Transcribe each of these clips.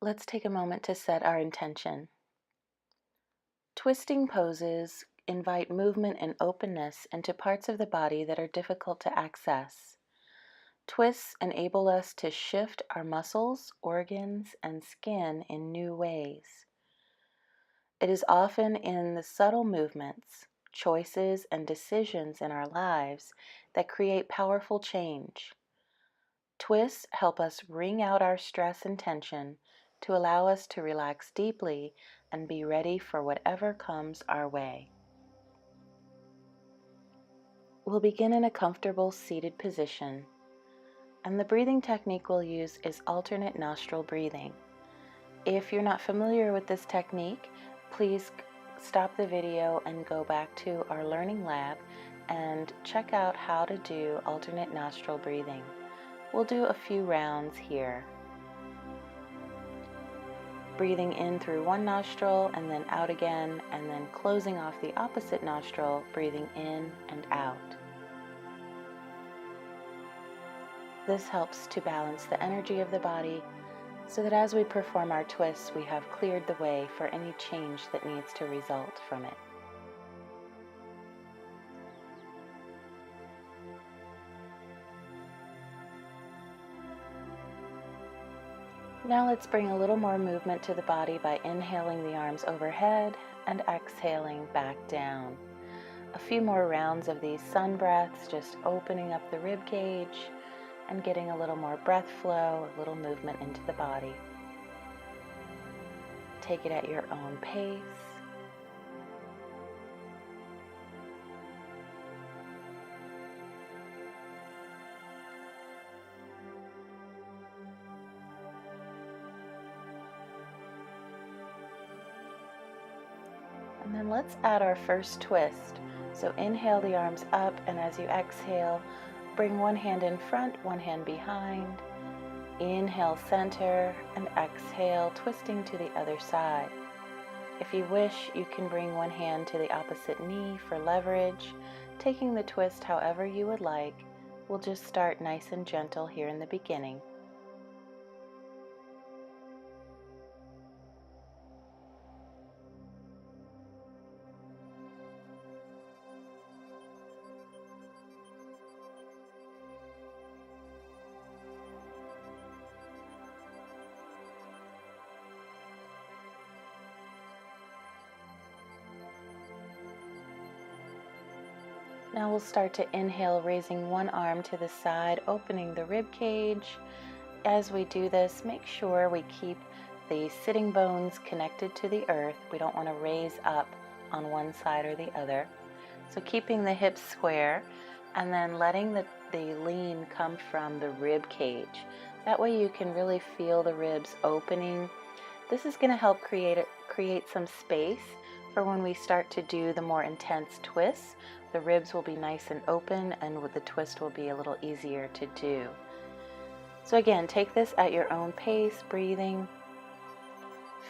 let's take a moment to set our intention. Twisting poses invite movement and openness into parts of the body that are difficult to access. Twists enable us to shift our muscles, organs, and skin in new ways. It is often in the subtle movements, choices, and decisions in our lives that create powerful change. Twists help us wring out our stress and tension to allow us to relax deeply and be ready for whatever comes our way. We'll begin in a comfortable seated position, and the breathing technique we'll use is alternate nostril breathing. If you're not familiar with this technique, please stop the video and go back to our learning lab and check out how to do alternate nostril breathing. We'll do a few rounds here. Breathing in through one nostril and then out again, and then closing off the opposite nostril, breathing in and out. This helps to balance the energy of the body so that as we perform our twists, we have cleared the way for any change that needs to result from it. Now let's bring a little more movement to the body by inhaling the arms overhead and exhaling back down. A few more rounds of these sun breaths, just opening up the rib cage and getting a little more breath flow, a little movement into the body. Take it at your own pace. And then let's add our first twist. So inhale the arms up, and as you exhale, bring one hand in front, one hand behind. Inhale, center, and exhale, twisting to the other side. If you wish, you can bring one hand to the opposite knee for leverage, taking the twist however you would like. We'll just start nice and gentle here in the beginning. Now we'll start to inhale, raising one arm to the side, opening the rib cage. As we do this, make sure we keep the sitting bones connected to the earth. We don't want to raise up on one side or the other. So keeping the hips square and then letting the lean come from the rib cage. That way you can really feel the ribs opening. This is going to help create some space for when we start to do the more intense twists. The ribs will be nice and open, and the twist will be a little easier to do. So again, take this at your own pace, breathing,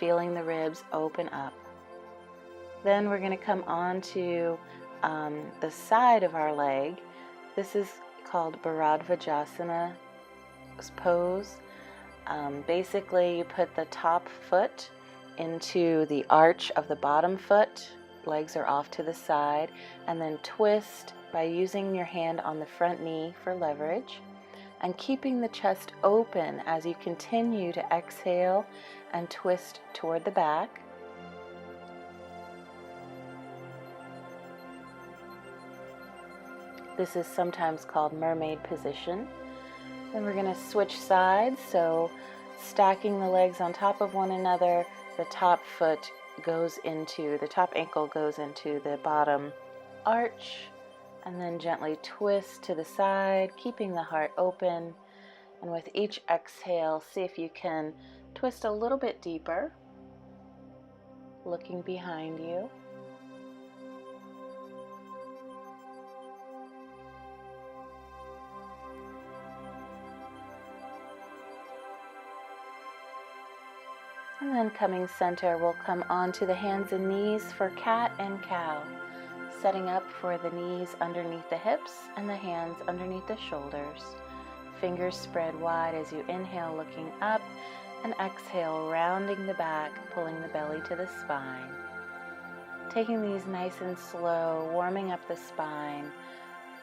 feeling the ribs open up. Then we're going to come on to the side of our leg. This is called Bharadvajasana pose. Basically, you put the top foot into the arch of the bottom foot. Legs are off to the side, and then twist by using your hand on the front knee for leverage and keeping the chest open as you continue to exhale and twist toward the back. This is sometimes called mermaid position. Then we're going to switch sides, so stacking the legs on top of one another, the top ankle goes into the bottom arch, and then gently twist to the side, keeping the heart open. And with each exhale, see if you can twist a little bit deeper, looking behind you. And then coming center, we'll come onto the hands and knees for cat and cow, setting up for the knees underneath the hips and the hands underneath the shoulders. Fingers spread wide as you inhale, looking up, And exhale, rounding the back, pulling the belly to the spine. Taking these nice and slow, warming up the spine.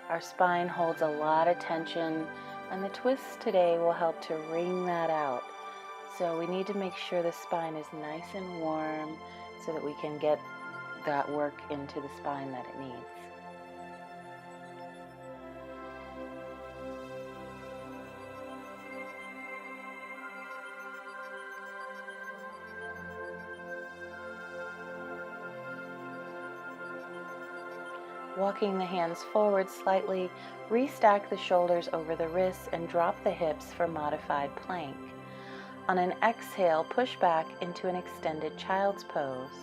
Our spine holds a lot of tension, and the twists today will help to wring that out. So we need to make sure the spine is nice and warm so that we can get that work into the spine that it needs. Walking the hands forward slightly, restack the shoulders over the wrists and drop the hips for modified plank. On an exhale, push back into an extended child's pose.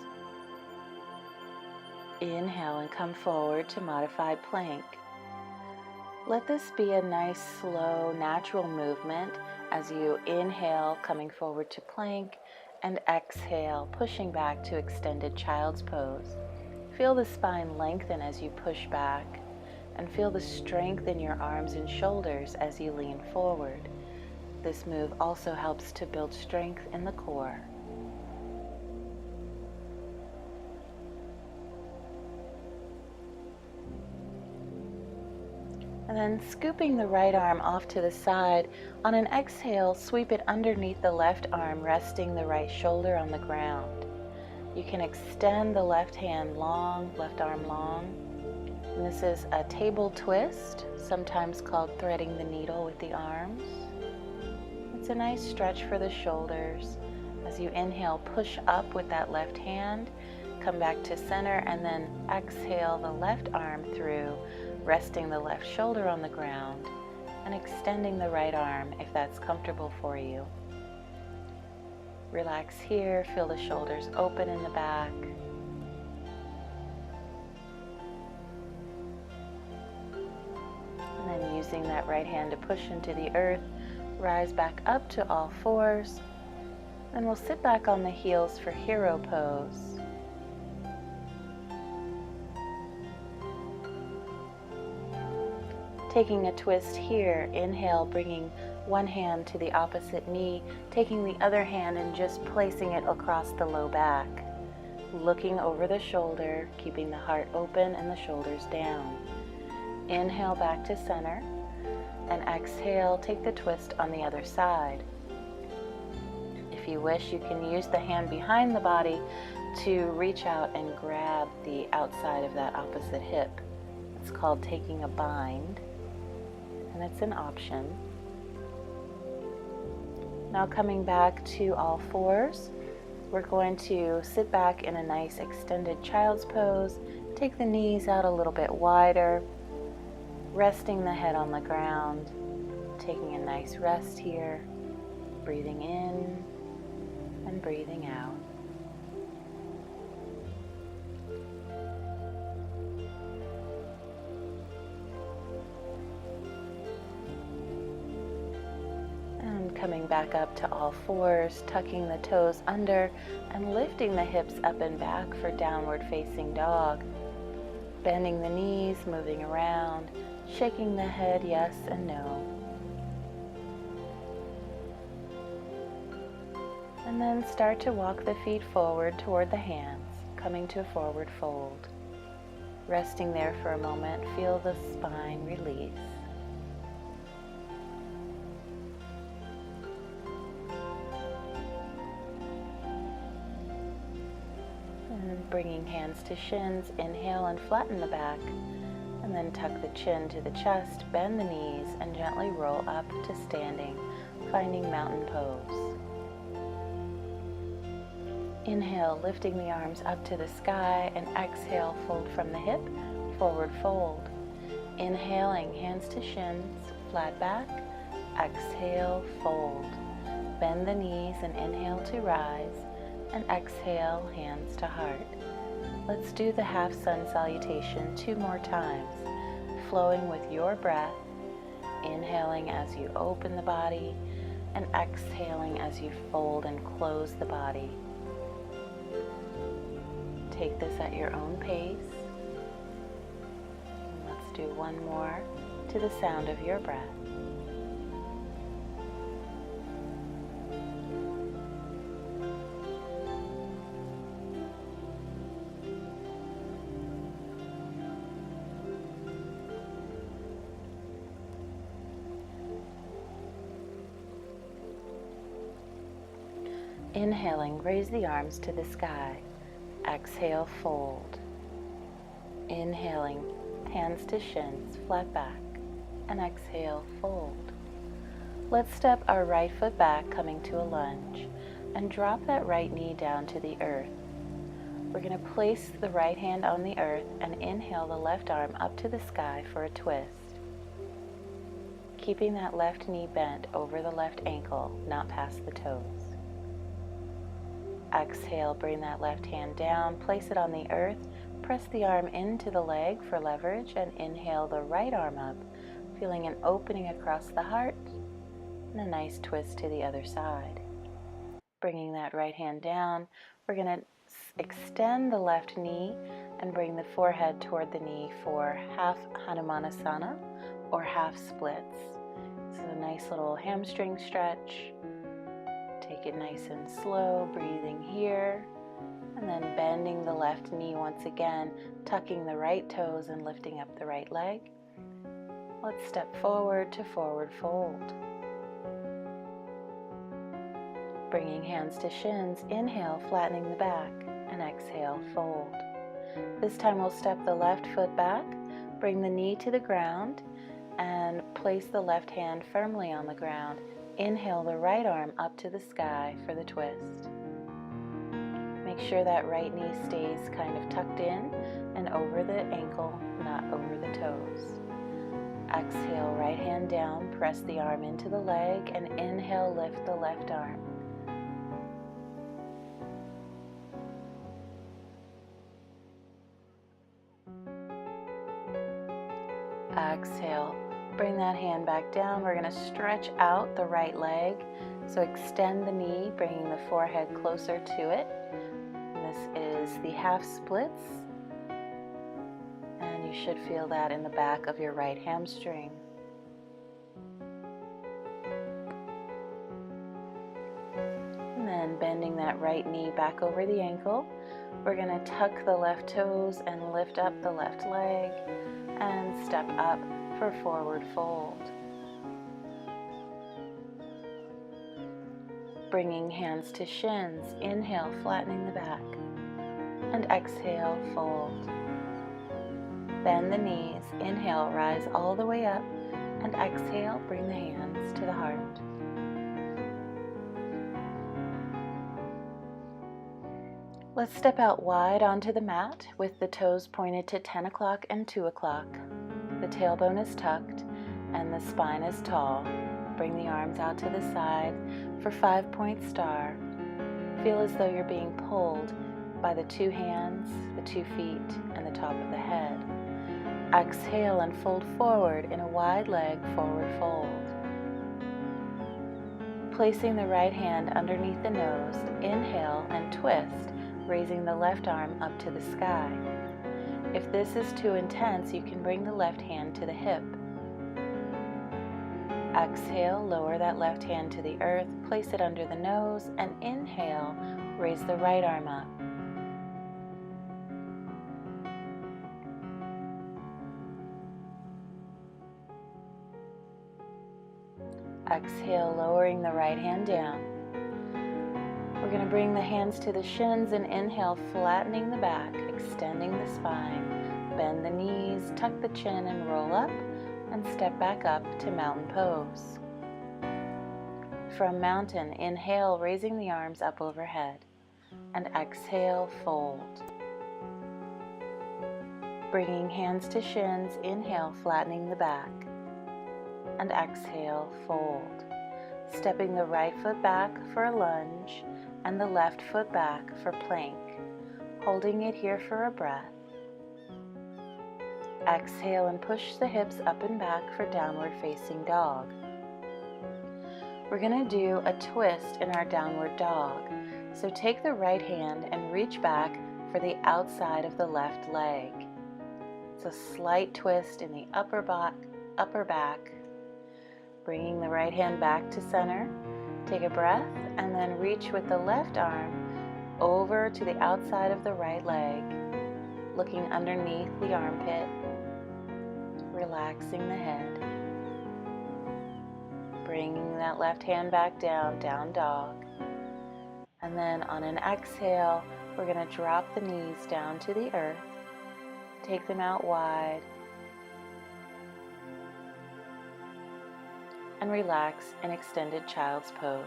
Inhale and come forward to modified plank. Let this be a nice, slow, natural movement as you inhale, coming forward to plank, and exhale, pushing back to extended child's pose. Feel the spine lengthen as you push back, and feel the strength in your arms and shoulders as you lean forward. This move also helps to build strength in the core. And then scooping the right arm off to the side, on an exhale, sweep it underneath the left arm, resting the right shoulder on the ground. You can extend the left hand long, left arm long. And this is a table twist, sometimes called threading the needle with the arms. It's a nice stretch for the shoulders. As you inhale, push up with that left hand, come back to center, and then exhale the left arm through, resting the left shoulder on the ground, and extending the right arm if that's comfortable for you. Relax here, feel the shoulders open in the back. And then using that right hand to push into the earth, rise back up to all fours. Then we'll sit back on the heels for hero pose. Taking a twist here, inhale, bringing one hand to the opposite knee, taking the other hand and just placing it across the low back. Looking over the shoulder, keeping the heart open and the shoulders down. Inhale back to center, and exhale, take the twist on the other side. If you wish, you can use the hand behind the body to reach out and grab the outside of that opposite hip. It's called taking a bind, and it's an option. Now coming back to all fours, we're going to sit back in a nice extended child's pose, take the knees out a little bit wider, resting the head on the ground, taking a nice rest here, breathing in and breathing out. Coming back up to all fours, tucking the toes under and lifting the hips up and back for downward facing dog. Bending the knees, moving around, shaking the head yes and no. And then start to walk the feet forward toward the hands, coming to a forward fold. Resting there for a moment, feel the spine release. Bringing hands to shins, inhale and flatten the back, and then tuck the chin to the chest, bend the knees, and gently roll up to standing, finding mountain pose. Inhale, lifting the arms up to the sky, and exhale, fold from the hip, forward fold. Inhaling, hands to shins, flat back, exhale, fold. Bend the knees and inhale to rise, and exhale, hands to heart. Let's do the half sun salutation 2 more times, flowing with your breath, inhaling as you open the body, and exhaling as you fold and close the body. Take this at your own pace. And let's do one more to the sound of your breath. Inhaling, raise the arms to the sky. Exhale, fold. Inhaling, hands to shins, flat back. And exhale, fold. Let's step our right foot back, coming to a lunge, and drop that right knee down to the earth. We're going to place the right hand on the earth and inhale the left arm up to the sky for a twist. Keeping that left knee bent over the left ankle, not past the toes. Exhale, bring that left hand down, place it on the earth, press the arm into the leg for leverage, and inhale the right arm up, feeling an opening across the heart, and a nice twist to the other side. Bringing that right hand down, we're going to extend the left knee and bring the forehead toward the knee for half Hanumanasana or half splits. This is a nice little hamstring stretch. Take it nice and slow, breathing here, and then bending the left knee once again, tucking the right toes and lifting up the right leg. Let's step forward to forward fold. Bringing hands to shins, inhale, flattening the back, and exhale, fold. This time we'll step the left foot back, bring the knee to the ground, and place the left hand firmly on the ground. Inhale the right arm up to the sky for the twist. Make sure that right knee stays kind of tucked in and over the ankle, not over the toes. Exhale, right hand down, press the arm into the leg, and inhale, lift the left arm. Exhale, bring that hand back down. We're going to stretch out the right leg. So extend the knee, bringing the forehead closer to it. And this is the half splits. And you should feel that in the back of your right hamstring. And then bending that right knee back over the ankle. We're going to tuck the left toes and lift up the left leg. And step up for forward fold. Bringing hands to shins, inhale, flattening the back, and exhale, fold. Bend the knees, inhale, rise all the way up, and exhale, bring the hands to the heart. Let's step out wide onto the mat with the toes pointed to 10 o'clock and 2 o'clock. The tailbone is tucked and the spine is tall. Bring the arms out to the side for 5-point star. Feel as though you're being pulled by the 2 hands, the 2 feet, and the top of the head. Exhale and fold forward in a wide leg forward fold. Placing the right hand underneath the nose, inhale and twist, raising the left arm up to the sky. If this is too intense, you can bring the left hand to the hip. Exhale, lower that left hand to the earth, place it under the nose, and inhale, raise the right arm up. Exhale, lowering the right hand down. We're going to bring the hands to the shins and inhale, flattening the back, extending the spine. Bend the knees, tuck the chin and roll up, and step back up to mountain pose. From mountain, inhale, raising the arms up overhead, and exhale, fold. Bringing hands to shins, inhale, flattening the back, and exhale, fold. Stepping the right foot back for a lunge, and the left foot back for plank, holding it here for a breath. Exhale and push the hips up and back for downward facing dog. We're going to do a twist in our downward dog. So take the right hand and reach back for the outside of the left leg. It's a slight twist in the upper back. Bringing the right hand back to center. Take a breath and then reach with the left arm over to the outside of the right leg, looking underneath the armpit, relaxing the head. Bringing that left hand back down, down dog. And And then on an exhale, we're going to drop the knees down to the earth. Take them out wide. And relax in extended child's pose.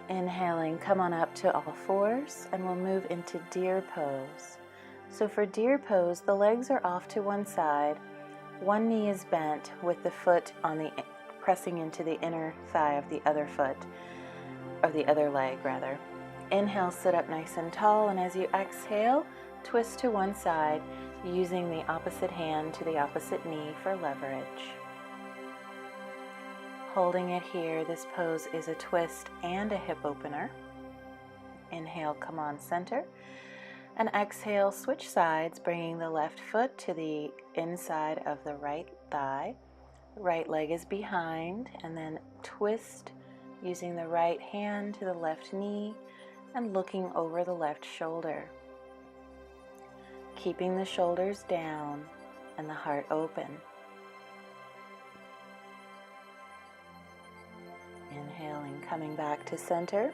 Inhaling, come on up to all fours, and we'll move into deer pose. So for deer pose, the legs are off to one side. One knee is bent with the foot on the pressing into the inner thigh of the other foot, or the other leg rather. Inhale, sit up nice and tall, and as you exhale, twist to one side using the opposite hand to the opposite knee for leverage. Holding it here, this pose is a twist and a hip opener. Inhale, come on center. And exhale, switch sides, bringing the left foot to the inside of the right thigh. Right leg is behind, and then twist using the right hand to the left knee and looking over the left shoulder. Keeping the shoulders down and the heart open. Inhaling, coming back to center.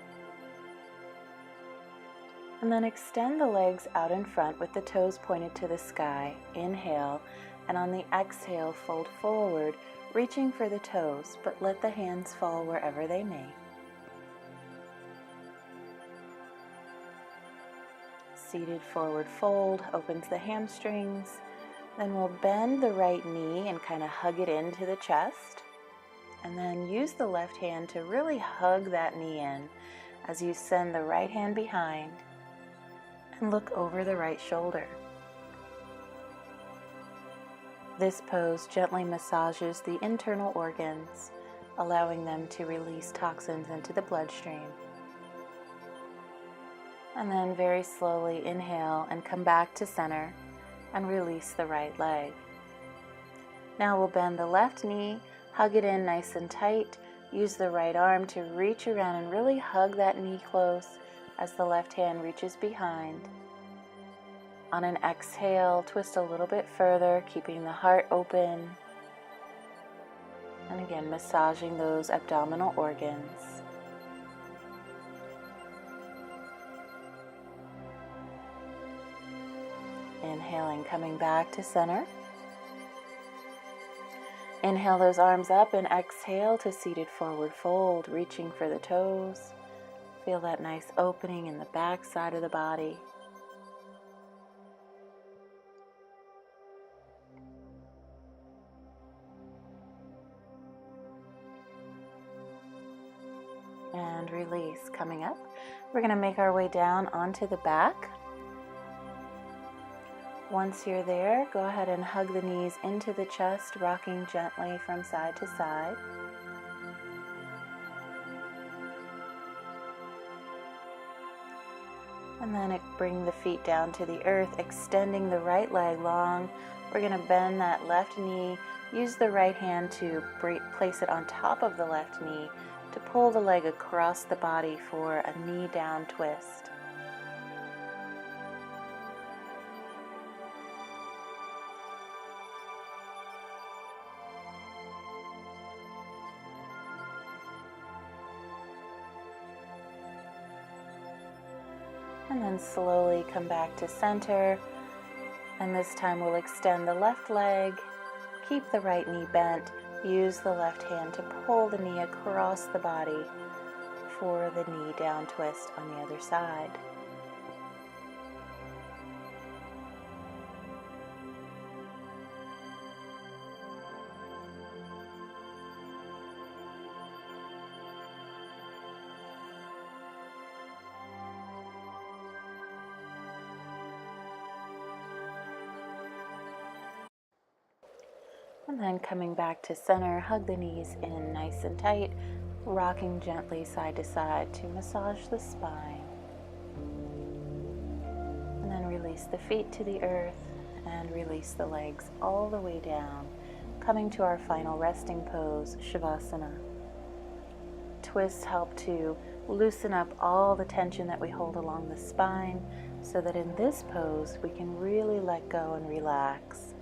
And then extend the legs out in front with the toes pointed to the sky. Inhale, and on the exhale, fold forward, reaching for the toes, but let the hands fall wherever they may. Seated forward fold opens the hamstrings. Then we'll bend the right knee and kind of hug it into the chest. And then use the left hand to really hug that knee in as you send the right hand behind and look over the right shoulder. This pose gently massages the internal organs, allowing them to release toxins into the bloodstream. And then very slowly inhale and come back to center and release the right leg. Now we'll bend the left knee, hug it in nice and tight. Use the right arm to reach around and really hug that knee close as the left hand reaches behind. On an exhale, twist a little bit further, keeping the heart open. And again, massaging those abdominal organs. Inhaling, coming back to center. Inhale those arms up and exhale to seated forward fold, reaching for the toes. Feel that nice opening in the back side of the body. And release. Coming up, we're going to make our way down onto the back. Once you're there, go ahead and hug the knees into the chest, rocking gently from side to side. And then bring the feet down to the earth, extending the right leg long. We're going to bend that left knee. Use the right hand to place it on top of the left knee to pull the leg across the body for a knee down twist. And then slowly come back to center. And this time we'll extend the left leg, keep the right knee bent, use the left hand to pull the knee across the body for the knee down twist on the other side. And then coming back to center, hug the knees in nice and tight, rocking gently side to side to massage the spine. And then release the feet to the earth and release the legs all the way down, coming to our final resting pose, Shavasana. Twists help to loosen up all the tension that we hold along the spine so that in this pose we can really let go and relax.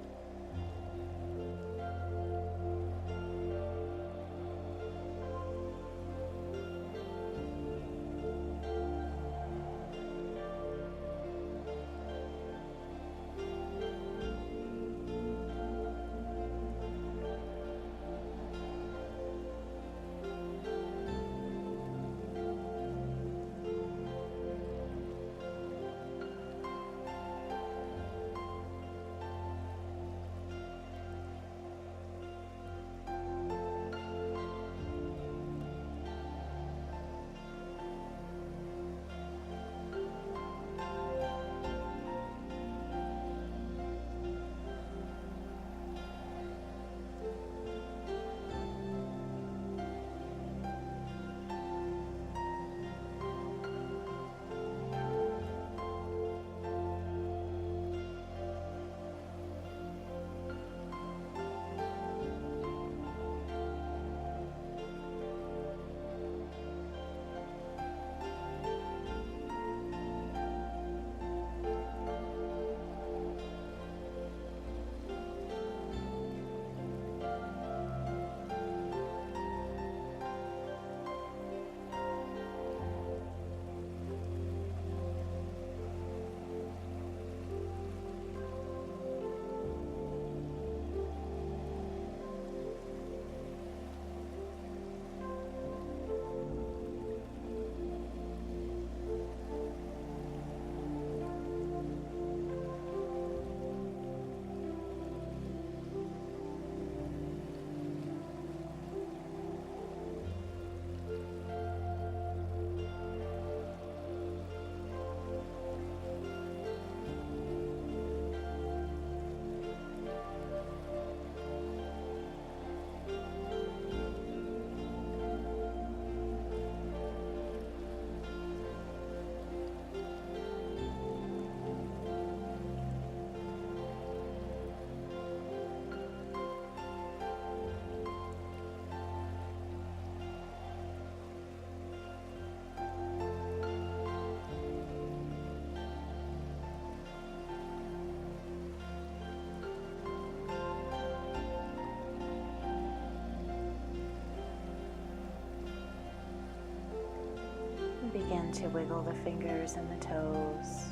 Begin to wiggle the fingers and the toes.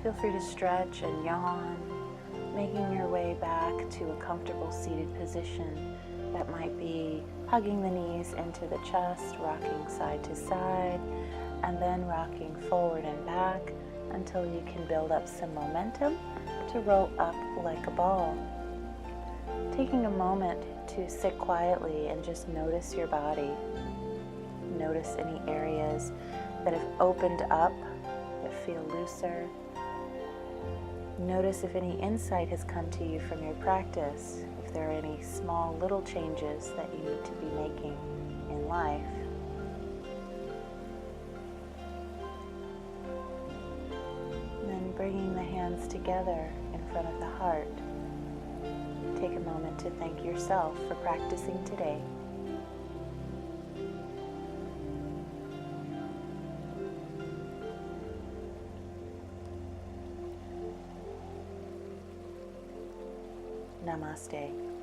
Feel free to stretch and yawn, making your way back to a comfortable seated position. That might be hugging the knees into the chest, rocking side to side, and then rocking forward and back until you can build up some momentum to roll up like a ball. Taking a moment to sit quietly and just notice your body. Notice any areas that have opened up that feel looser. Notice if any insight has come to you from your practice, if there are any small little changes that you need to be making in life. And then bringing the hands together in front of the heart. Take a moment to thank yourself for practicing today. Namaste.